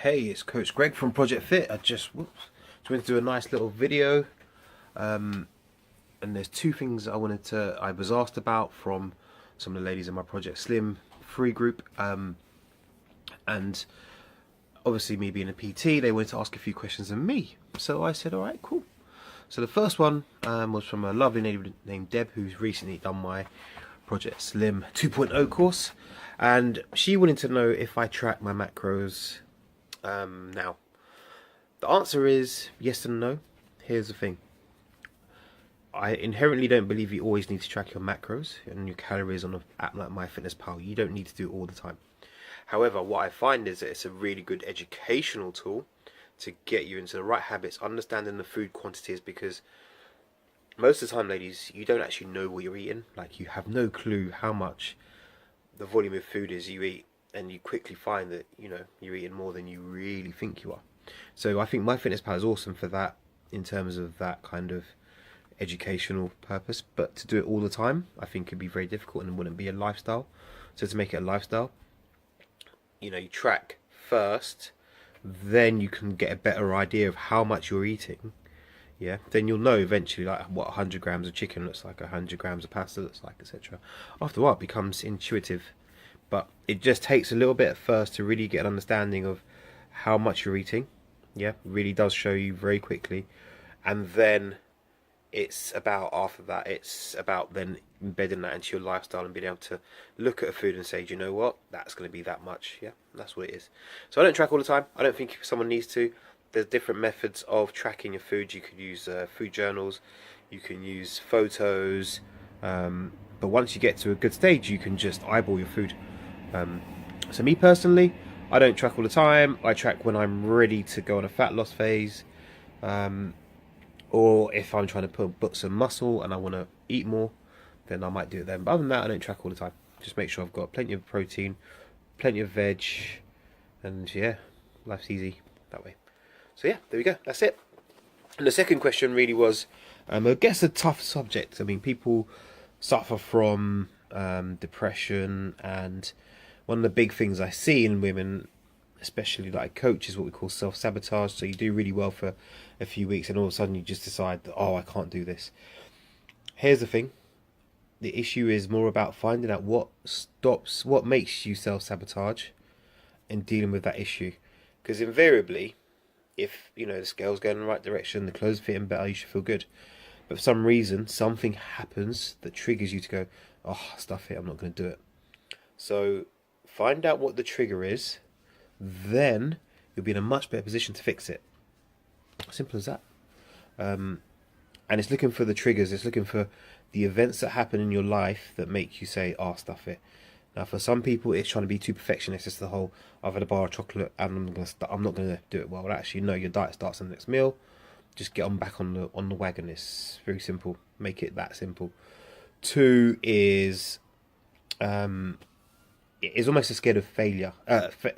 Hey, it's Coach Greg from Project Fit. I just wanted to do a nice little video, and there's two things I was asked about from some of the ladies in my Project Slim free group, and obviously me being a PT, they wanted to ask a few questions of me. So I said, all right, cool. So the first one was from a lovely lady named Deb, who's recently done my Project Slim 2.0 course, and she wanted to know if I track my macros. Now, the answer is yes and no. Here's the thing. I inherently don't believe you always need to track your macros and your calories on an app like MyFitnessPal. You don't need to do it all the time. However, what I find is that it's a really good educational tool to get you into the right habits, understanding the food quantities, because most of the time, ladies, you don't actually know what you're eating. Like, you have no clue how much the volume of food is you eat, and you quickly find that, you know, you're eating more than you really think you are. So I think MyFitnessPal is awesome for that, in terms of that kind of educational purpose. But to do it all the time, I think could be very difficult and wouldn't be a lifestyle. So to make it a lifestyle, you know, you track first, then you can get a better idea of how much you're eating. Yeah, then you'll know eventually, like, what 100 grams of chicken looks like, 100 grams of pasta looks like, etc. After a while, it becomes intuitive. But it just takes a little bit at first to really get an understanding of how much you're eating. Yeah, it really does show you very quickly. And then it's about, after that, it's about then embedding that into your lifestyle and being able to look at a food and say, do you know what, that's going to be that much. Yeah, that's what it is. So I don't track all the time. I don't think someone needs to. There's different methods of tracking your food. You could use food journals. You can use photos. But once you get to a good stage, you can just eyeball your food. So me personally, I don't track all the time. I track when I'm ready to go on a fat loss phase, or if I'm trying to put some muscle and I want to eat more, then I might do it then. But other than that, I don't track all the time. Just make sure I've got plenty of protein, plenty of veg, and yeah, life's easy that way. So yeah, there we go. That's it. And the second question really was, I guess, a tough subject. I mean, people suffer from depression, and one of the big things I see in women, especially like coach, is what we call self-sabotage. So you do really well for a few weeks and all of a sudden you just decide that, oh, I can't do this. Here's the thing. The issue is more about finding out what makes you self-sabotage and dealing with that issue. Because invariably, if, you know, the scale's going in the right direction, the clothes are fitting better, you should feel good. But for some reason, something happens that triggers you to go, oh, stuff it, I'm not going to do it. So find out what the trigger is, then you'll be in a much better position to fix it. Simple as that. And it's looking for the triggers. It's looking for the events that happen in your life that make you say, oh, stuff it. Now, for some people, it's trying to be too perfectionist. It's the whole, I've had a bar of chocolate and I'm not going to do it well. Actually, no, your diet starts on the next meal. Just get on back on the wagon. It's very simple. Make it that simple. Two is, is almost a scared of failure.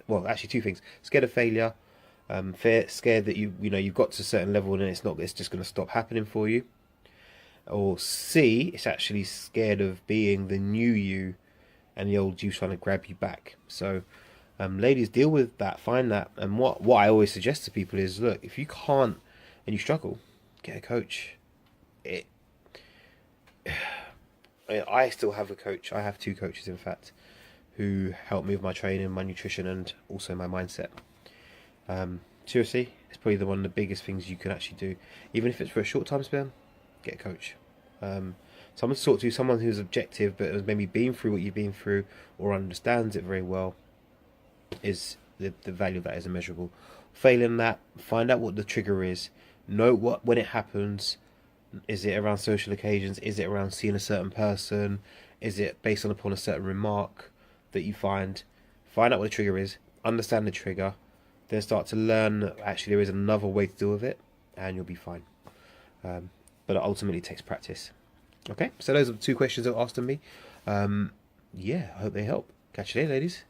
Well, actually, two things: scared of failure, scared that you've got to a certain level and it's just going to stop happening for you. Or C, it's actually scared of being the new you, and the old you trying to grab you back. So, ladies, deal with that. Find that. And what I always suggest to people is, look, if you can't and you struggle, get a coach. I still have a coach. I have two coaches, in fact, who help me with my training, my nutrition, and also my mindset. Seriously, it's probably one of the biggest things you can actually do. Even if it's for a short time span, get a coach. Someone to talk to, someone who's objective but has maybe been through what you've been through or understands it very well, is the value of that is immeasurable. Failing that, find out what the trigger is. Know when it happens. Is it around social occasions? Is it around seeing a certain person? Is it based upon a certain remark that you find? Find out what the trigger is. Understand the trigger. Then start to learn that actually there is another way to deal with it, and you'll be fine. But it ultimately takes practice. Okay, so those are the two questions that were asked of me. Yeah, I hope they help. Catch you later, ladies.